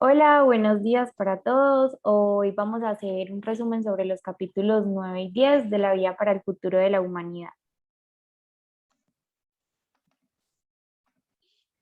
Hola, buenos días para todos. Hoy vamos a hacer un resumen sobre los capítulos 9 y 10 de la Vía para el Futuro de la Humanidad.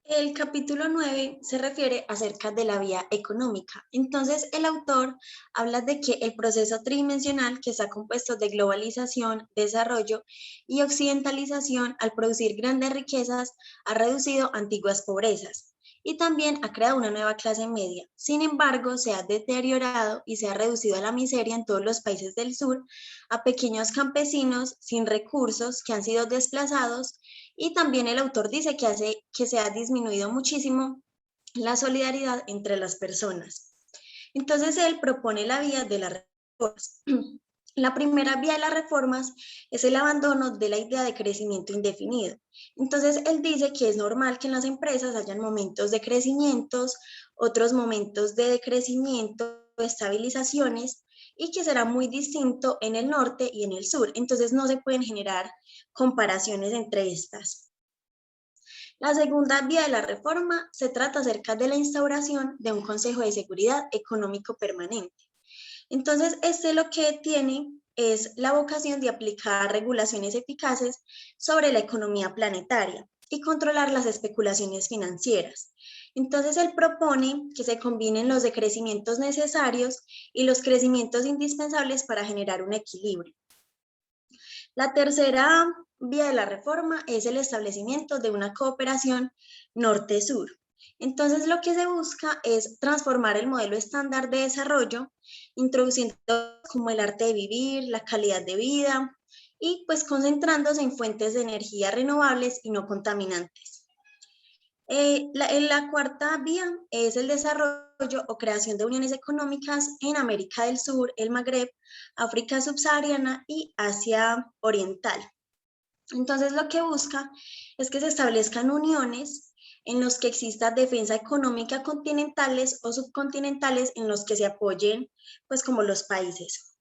El capítulo 9 se refiere acerca de la vía económica. Entonces, el autor habla de que el proceso tridimensional, que está compuesto de globalización, desarrollo y occidentalización, al producir grandes riquezas, ha reducido antiguas pobrezas y también ha creado una nueva clase media. Sin embargo, se ha deteriorado y se ha reducido a la miseria en todos los países del sur, a pequeños campesinos sin recursos que han sido desplazados, y también el autor dice que hace que se ha disminuido muchísimo la solidaridad entre las personas. Entonces él propone la vía de las reformas. La primera vía de las reformas es el abandono de la idea de crecimiento indefinido. Entonces él dice que es normal que en las empresas hayan momentos de crecimientos, otros momentos de decrecimiento, estabilizaciones, y que será muy distinto en el norte y en el sur. Entonces no se pueden generar comparaciones entre estas. La segunda vía de la reforma se trata acerca de la instauración de un Consejo de Seguridad Económico Permanente. Entonces, este lo que tiene es la vocación de aplicar regulaciones eficaces sobre la economía planetaria y controlar las especulaciones financieras. Entonces, él propone que se combinen los decrecimientos necesarios y los crecimientos indispensables para generar un equilibrio. La tercera vía de la reforma es el establecimiento de una cooperación norte-sur. Entonces, lo que se busca es transformar el modelo estándar de desarrollo, introduciendo como el arte de vivir, la calidad de vida y pues concentrándose en fuentes de energía renovables y no contaminantes. La cuarta vía es el desarrollo o creación de uniones económicas en América del Sur, el Magreb, África subsahariana y Asia Oriental. Entonces, lo que busca es que se establezcan uniones en los que exista defensa económica continentales o subcontinentales en los que se apoyen, pues, como los países.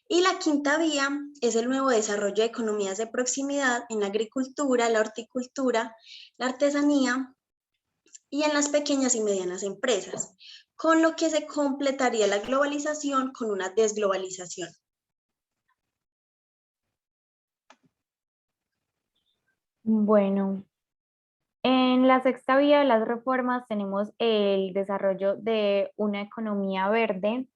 Y la quinta vía es el nuevo desarrollo de economías de proximidad en la agricultura, la horticultura, la artesanía y en las pequeñas y medianas empresas, con lo que se completaría la globalización con una desglobalización. Bueno, en la sexta vía de las reformas tenemos el desarrollo de una economía verde.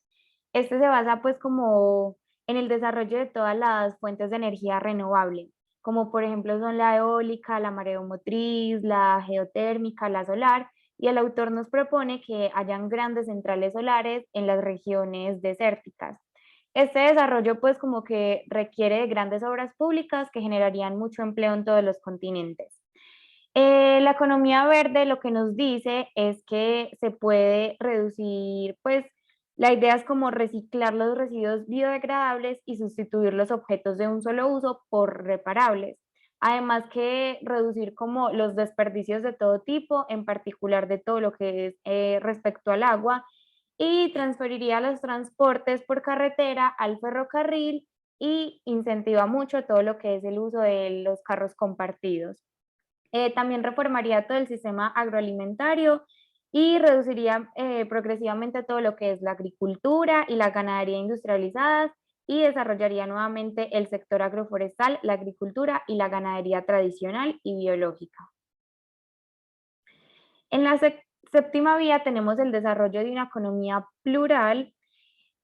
Este se basa pues como en el desarrollo de todas las fuentes de energía renovable, como por ejemplo son la eólica, la mareomotriz, la geotérmica, la solar, y el autor nos propone que hayan grandes centrales solares en las regiones desérticas. Este desarrollo pues como que requiere de grandes obras públicas que generarían mucho empleo en todos los continentes. La economía verde lo que nos dice es que se puede reducir, pues la idea es como reciclar los residuos biodegradables y sustituir los objetos de un solo uso por reparables. Además que reducir como los desperdicios de todo tipo, en particular de todo lo que es respecto al agua, y transferiría los transportes por carretera al ferrocarril y incentiva mucho todo lo que es el uso de los carros compartidos. También reformaría todo el sistema agroalimentario y reduciría progresivamente todo lo que es la agricultura y la ganadería industrializadas y desarrollaría nuevamente el sector agroforestal, la agricultura y la ganadería tradicional y biológica. En la séptima vía tenemos el desarrollo de una economía plural.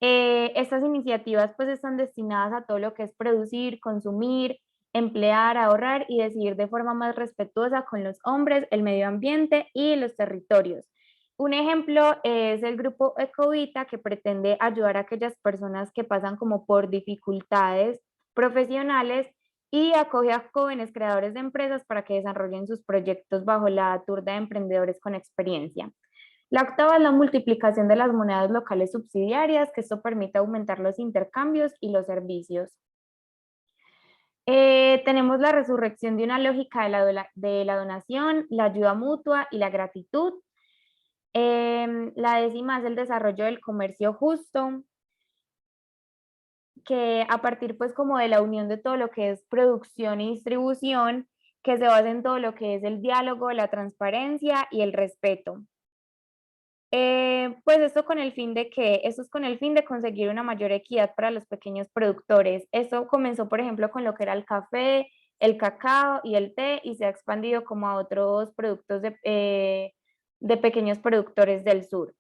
Estas iniciativas pues están destinadas a todo lo que es producir, consumir, emplear, ahorrar y decidir de forma más respetuosa con los hombres, el medio ambiente y los territorios. Un ejemplo es el grupo Ecovita, que pretende ayudar a aquellas personas que pasan como por dificultades profesionales y acoge a jóvenes creadores de empresas para que desarrollen sus proyectos bajo la turba de emprendedores con experiencia. La octava es la multiplicación de las monedas locales subsidiarias, que esto permite aumentar los intercambios y los servicios. Tenemos la resurrección de una lógica de la donación, la ayuda mutua y la gratitud. La décima es el desarrollo del comercio justo, que a partir pues como de la unión de todo lo que es producción y distribución, que se basa en todo lo que es el diálogo, la transparencia y el respeto. Pues esto con el fin de que, esto es con el fin de conseguir una mayor equidad para los pequeños productores. Esto comenzó, por ejemplo, con lo que era el café, el cacao y el té y se ha expandido como a otros productos de pequeños productores del sur.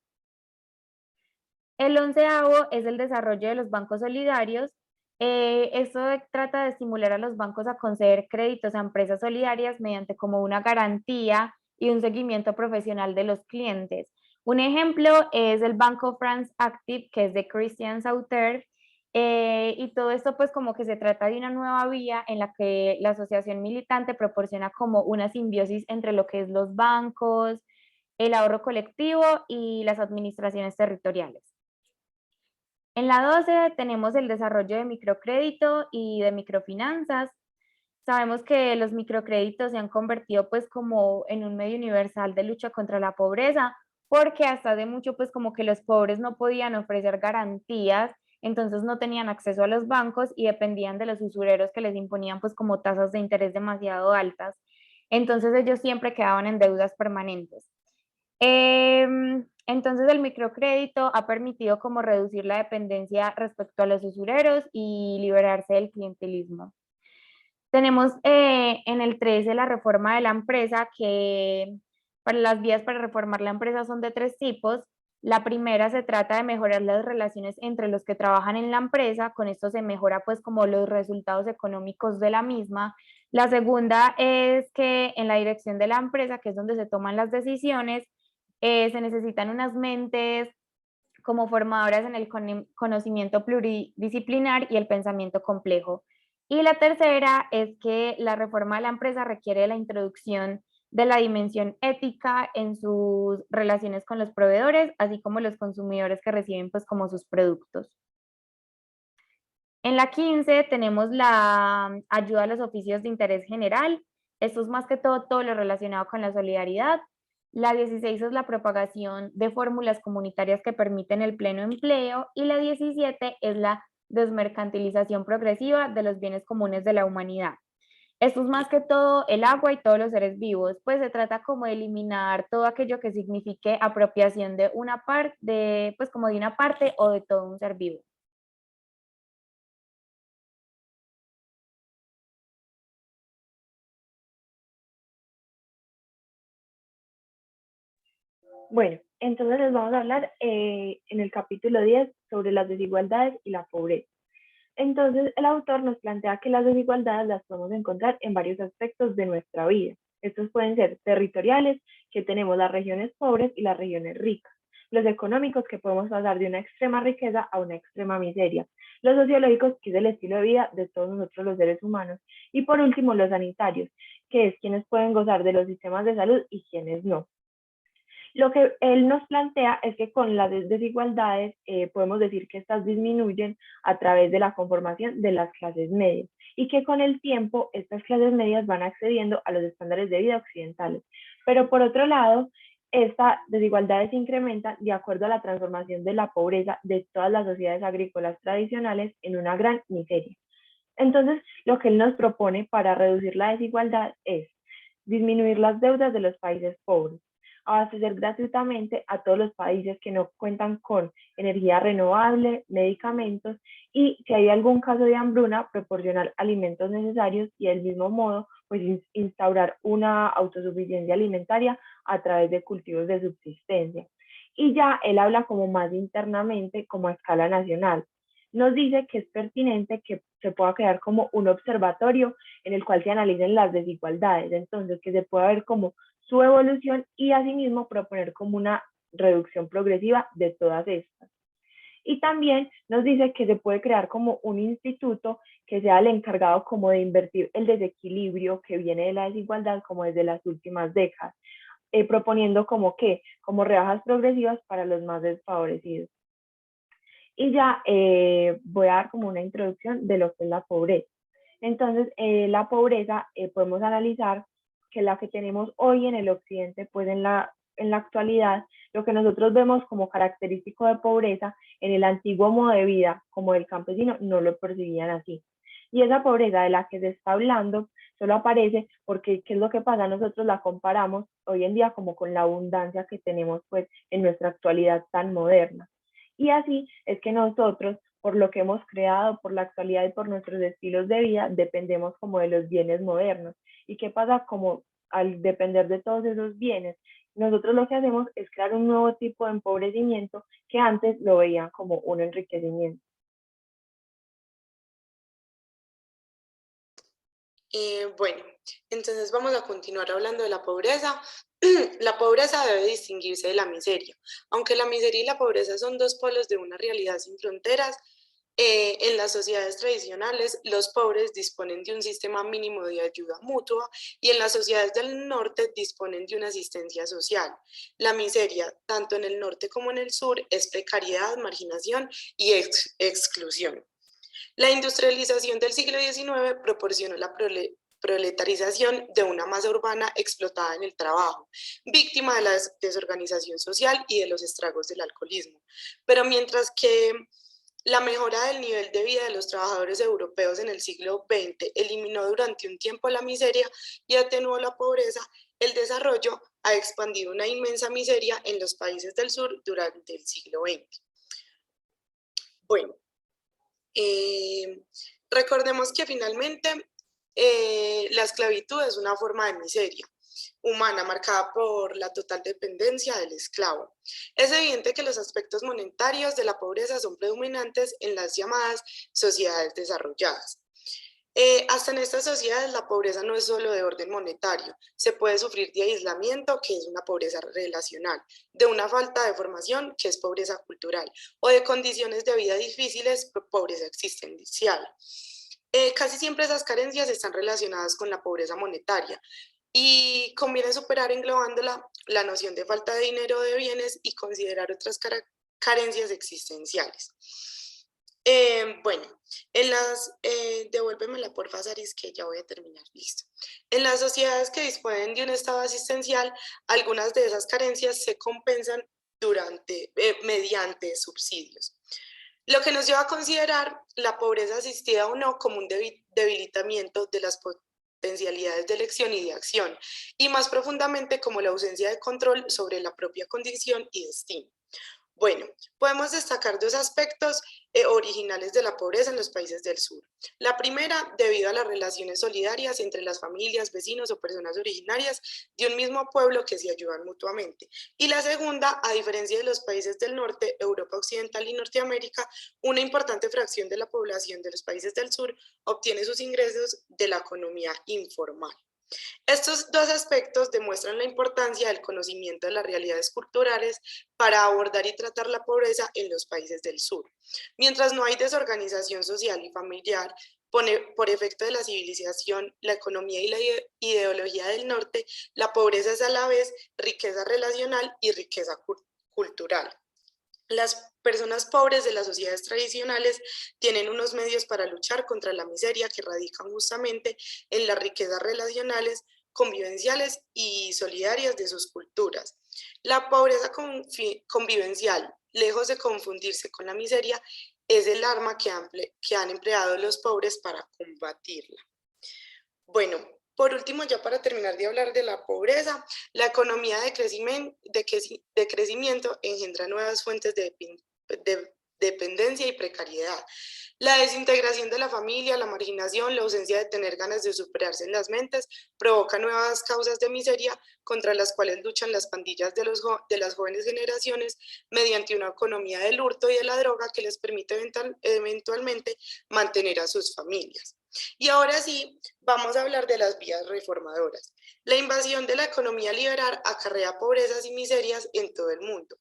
El onceavo es el desarrollo de los bancos solidarios. Esto trata de estimular a los bancos a conceder créditos a empresas solidarias mediante como una garantía y un seguimiento profesional de los clientes. Un ejemplo es el Banco France Active, que es de Christian Sauter, y todo esto pues como que se trata de una nueva vía en la que la asociación militante proporciona como una simbiosis entre lo que es los bancos, el ahorro colectivo y las administraciones territoriales. En la 12 tenemos el desarrollo de microcrédito y de microfinanzas. Sabemos que los microcréditos se han convertido pues como en un medio universal de lucha contra la pobreza, porque hasta hace mucho pues como que los pobres no podían ofrecer garantías, entonces no tenían acceso a los bancos y dependían de los usureros que les imponían pues como tasas de interés demasiado altas. Entonces ellos siempre quedaban en deudas permanentes. Entonces el microcrédito ha permitido como reducir la dependencia respecto a los usureros y liberarse del clientelismo. Tenemos en el 13 la reforma de la empresa, que para las vías para reformar la empresa son de tres tipos. La primera se trata de mejorar las relaciones entre los que trabajan en la empresa, con esto se mejora pues como los resultados económicos de la misma. La segunda es que en la dirección de la empresa, que es donde se toman las decisiones, se necesitan unas mentes como formadoras en el conocimiento pluridisciplinar y el pensamiento complejo. Y la tercera es que la reforma de la empresa requiere la introducción de la dimensión ética en sus relaciones con los proveedores, así como los consumidores que reciben pues como sus productos. En la 15 tenemos la ayuda a los oficios de interés general. Esto es más que todo lo relacionado con la solidaridad. La 16 es la propagación de fórmulas comunitarias que permiten el pleno empleo y la 17 es la desmercantilización progresiva de los bienes comunes de la humanidad. Esto es más que todo el agua y todos los seres vivos, pues se trata como de eliminar todo aquello que signifique apropiación de una parte, pues como de una parte o de todo un ser vivo. Bueno, entonces les vamos a hablar en el capítulo 10 sobre las desigualdades y la pobreza. Entonces, el autor nos plantea que las desigualdades las podemos encontrar en varios aspectos de nuestra vida. Estos pueden ser territoriales, que tenemos las regiones pobres y las regiones ricas. Los económicos, que podemos pasar de una extrema riqueza a una extrema miseria. Los sociológicos, que es el estilo de vida de todos nosotros los seres humanos. Y por último, los sanitarios, que es quienes pueden gozar de los sistemas de salud y quienes no. Lo que él nos plantea es que con las desigualdades podemos decir que estas disminuyen a través de la conformación de las clases medias y que con el tiempo estas clases medias van accediendo a los estándares de vida occidentales. Pero por otro lado, esta desigualdad se incrementa de acuerdo a la transformación de la pobreza de todas las sociedades agrícolas tradicionales en una gran miseria. Entonces, lo que él nos propone para reducir la desigualdad es disminuir las deudas de los países pobres, abastecer gratuitamente a todos los países que no cuentan con energía renovable, medicamentos y si hay algún caso de hambruna, proporcionar alimentos necesarios y del mismo modo, pues instaurar una autosuficiencia alimentaria a través de cultivos de subsistencia. Y ya él habla como más internamente, como a escala nacional. Nos dice que es pertinente que se pueda crear como un observatorio en el cual se analicen las desigualdades, entonces que se pueda ver como su evolución y asimismo proponer como una reducción progresiva de todas estas. Y también nos dice que se puede crear como un instituto que sea el encargado como de invertir el desequilibrio que viene de la desigualdad como desde las últimas décadas, proponiendo como rebajas progresivas para los más desfavorecidos. Y ya voy a dar como una introducción de lo que es la pobreza. Entonces, la pobreza podemos analizar que la que tenemos hoy en el occidente, pues en la actualidad, lo que nosotros vemos como característico de pobreza, en el antiguo modo de vida, como el campesino, no lo percibían así. Y esa pobreza de la que se está hablando solo aparece porque, ¿qué es lo que pasa? Nosotros la comparamos hoy en día como con la abundancia que tenemos pues en nuestra actualidad tan moderna. Y así es que nosotros, por lo que hemos creado, por la actualidad y por nuestros estilos de vida, dependemos como de los bienes modernos. ¿Y qué pasa? Como al depender de todos esos bienes, nosotros lo que hacemos es crear un nuevo tipo de empobrecimiento que antes lo veían como un enriquecimiento. Bueno, entonces vamos a continuar hablando de la pobreza. La pobreza debe distinguirse de la miseria. Aunque la miseria y la pobreza son dos polos de una realidad sin fronteras, en las sociedades tradicionales los pobres disponen de un sistema mínimo de ayuda mutua y en las sociedades del norte disponen de una asistencia social. La miseria, tanto en el norte como en el sur, es precariedad, marginación y exclusión. La industrialización del siglo XIX proporcionó la proletarización de una masa urbana explotada en el trabajo, víctima de la desorganización social y de los estragos del alcoholismo. Pero mientras que la mejora del nivel de vida de los trabajadores europeos en el siglo XX eliminó durante un tiempo la miseria y atenuó la pobreza, el desarrollo ha expandido una inmensa miseria en los países del sur durante el siglo XX. Bueno, recordemos que finalmente la esclavitud es una forma de miseria humana marcada por la total dependencia del esclavo. Es evidente que los aspectos monetarios de la pobreza son predominantes en las llamadas sociedades desarrolladas. Hasta en estas sociedades la pobreza no es solo de orden monetario, se puede sufrir de aislamiento, que es una pobreza relacional, de una falta de formación, que es pobreza cultural, o de condiciones de vida difíciles, pobreza existencial. Casi siempre esas carencias están relacionadas con la pobreza monetaria y conviene superar englobándola la noción de falta de dinero o de bienes y considerar otras carencias existenciales. Bueno, devuélvemela porfa, Saris, que ya voy a terminar, listo. En las sociedades que disponen de un estado asistencial, algunas de esas carencias se compensan mediante subsidios. Lo que nos lleva a considerar la pobreza asistida o no como un debilitamiento de las potencialidades de elección y de acción, y más profundamente como la ausencia de control sobre la propia condición y destino. Bueno, podemos destacar dos aspectos originales de la pobreza en los países del sur. La primera, debido a las relaciones solidarias entre las familias, vecinos o personas originarias de un mismo pueblo que se ayudan mutuamente. Y la segunda, a diferencia de los países del norte, Europa Occidental y Norteamérica, una importante fracción de la población de los países del sur obtiene sus ingresos de la economía informal. Estos dos aspectos demuestran la importancia del conocimiento de las realidades culturales para abordar y tratar la pobreza en los países del sur. Mientras no hay desorganización social y familiar, por efecto de la civilización, la economía y la ideología del norte, la pobreza es a la vez riqueza relacional y riqueza cultural. Las personas pobres de las sociedades tradicionales tienen unos medios para luchar contra la miseria que radican justamente en las riquezas relacionales, convivenciales y solidarias de sus culturas. La pobreza convivencial, lejos de confundirse con la miseria, es el arma que han empleado los pobres para combatirla. Bueno, por último, ya para terminar de hablar de la pobreza, la economía de crecimiento engendra nuevas fuentes de dependencia y precariedad. La desintegración de la familia, la marginación, la ausencia de tener ganas de superarse en las mentes, provoca nuevas causas de miseria contra las cuales luchan las pandillas de las jóvenes generaciones mediante una economía del hurto y de la droga que les permite eventualmente mantener a sus familias. Y ahora sí, vamos a hablar de las vías reformadoras. La invasión de la economía liberal acarrea pobrezas y miserias en todo el mundo.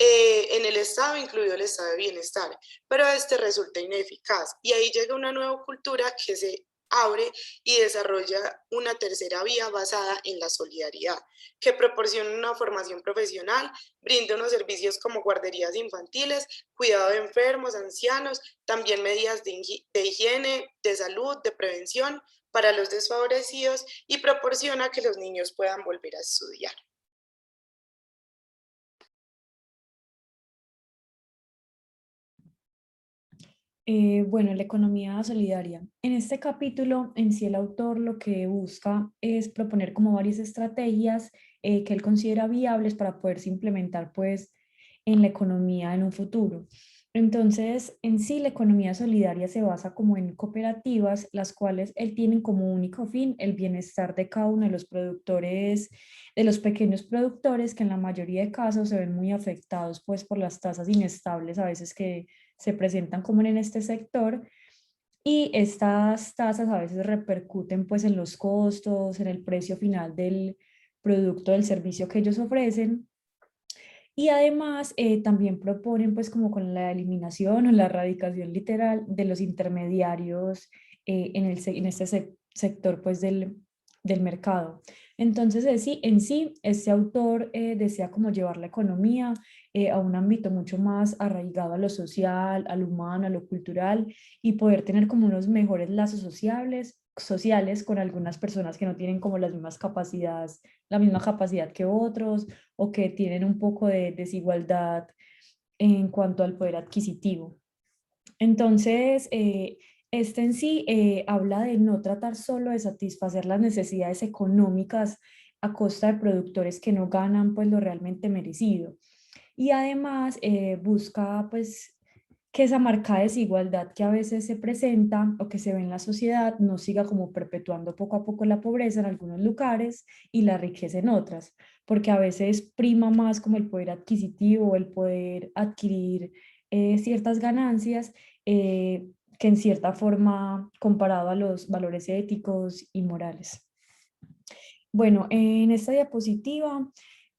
En el Estado, incluido el Estado de Bienestar, pero este resulta ineficaz y ahí llega una nueva cultura que se abre y desarrolla una tercera vía basada en la solidaridad, que proporciona una formación profesional, brinda unos servicios como guarderías infantiles, cuidado de enfermos, ancianos, también medidas de higiene, de salud, de prevención para los desfavorecidos y proporciona que los niños puedan volver a estudiar. Bueno, la economía solidaria. En este capítulo, en sí el autor lo que busca es proponer como varias estrategias que él considera viables para poderse implementar pues en la economía en un futuro. Entonces, en sí la economía solidaria se basa como en cooperativas, las cuales él tienen como único fin el bienestar de cada uno de los productores, de los pequeños productores que en la mayoría de casos se ven muy afectados pues por las tasas inestables a veces que se presentan como en este sector y estas tasas a veces repercuten pues en los costos, en el precio final del producto, del servicio que ellos ofrecen. Y además también proponen pues como con la eliminación o la erradicación literal de los intermediarios en este sector pues del mercado. Entonces en sí este autor desea como llevar la economía a un ámbito mucho más arraigado a lo social, a lo humano, a lo cultural y poder tener como unos mejores lazos sociales con algunas personas que no tienen como las mismas capacidades, la misma capacidad que otros o que tienen un poco de desigualdad en cuanto al poder adquisitivo. Entonces, este en sí habla de no tratar solo de satisfacer las necesidades económicas a costa de productores que no ganan pues lo realmente merecido. Y además busca pues que esa marcada desigualdad que a veces se presenta o que se ve en la sociedad no siga como perpetuando poco a poco la pobreza en algunos lugares y la riqueza en otras, porque a veces prima más como el poder adquisitivo, el poder adquirir ciertas ganancias que en cierta forma comparado a los valores éticos y morales. Bueno, en esta diapositiva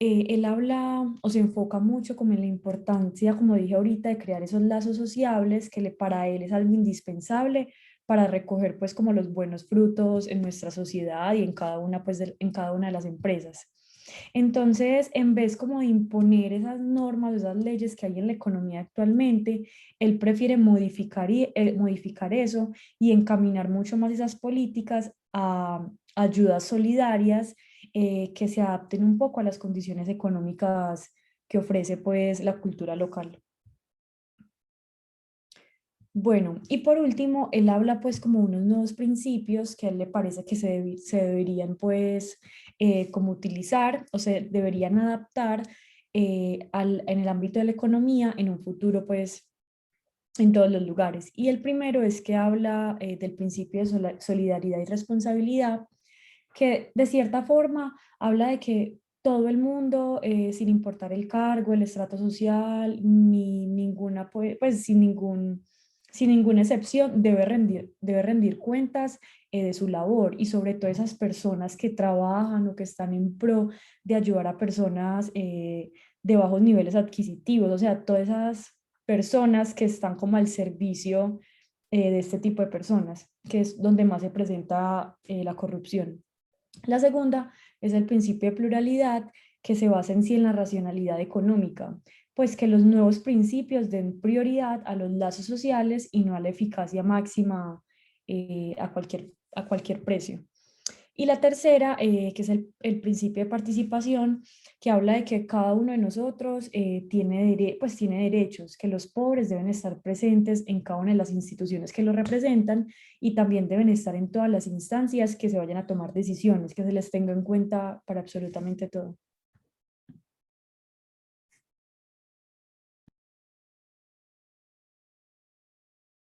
él habla o se enfoca mucho como en la importancia, como dije ahorita, de crear esos lazos sociables que para él es algo indispensable para recoger pues como los buenos frutos en nuestra sociedad y en cada una pues en cada una de las empresas. Entonces, en vez como de imponer esas normas, esas leyes que hay en la economía actualmente, él prefiere modificar eso y encaminar mucho más esas políticas a ayudas solidarias que se adapten un poco a las condiciones económicas que ofrece pues la cultura local. Bueno, y por último, él habla pues como unos nuevos principios que a él le parece que se deberían pues como utilizar o se deberían adaptar en el ámbito de la economía en un futuro pues en todos los lugares. Y el primero es que habla del principio de solidaridad y responsabilidad, que de cierta forma habla de que todo el mundo, sin importar el cargo, el estrato social, ni ninguna, pues sin ninguna excepción, debe rendir cuentas de su labor y sobre todo esas personas que trabajan o que están en pro de ayudar a personas de bajos niveles adquisitivos, o sea, todas esas personas que están como al servicio de este tipo de personas, que es donde más se presenta la corrupción. La segunda es el principio de pluralidad que se basa en sí en la racionalidad económica, pues que los nuevos principios den prioridad a los lazos sociales y no a la eficacia máxima a cualquier precio. Y la tercera, que es el principio de participación, que habla de que cada uno de nosotros pues tiene derechos, que los pobres deben estar presentes en cada una de las instituciones que los representan y también deben estar en todas las instancias que se vayan a tomar decisiones, que se les tenga en cuenta para absolutamente todo.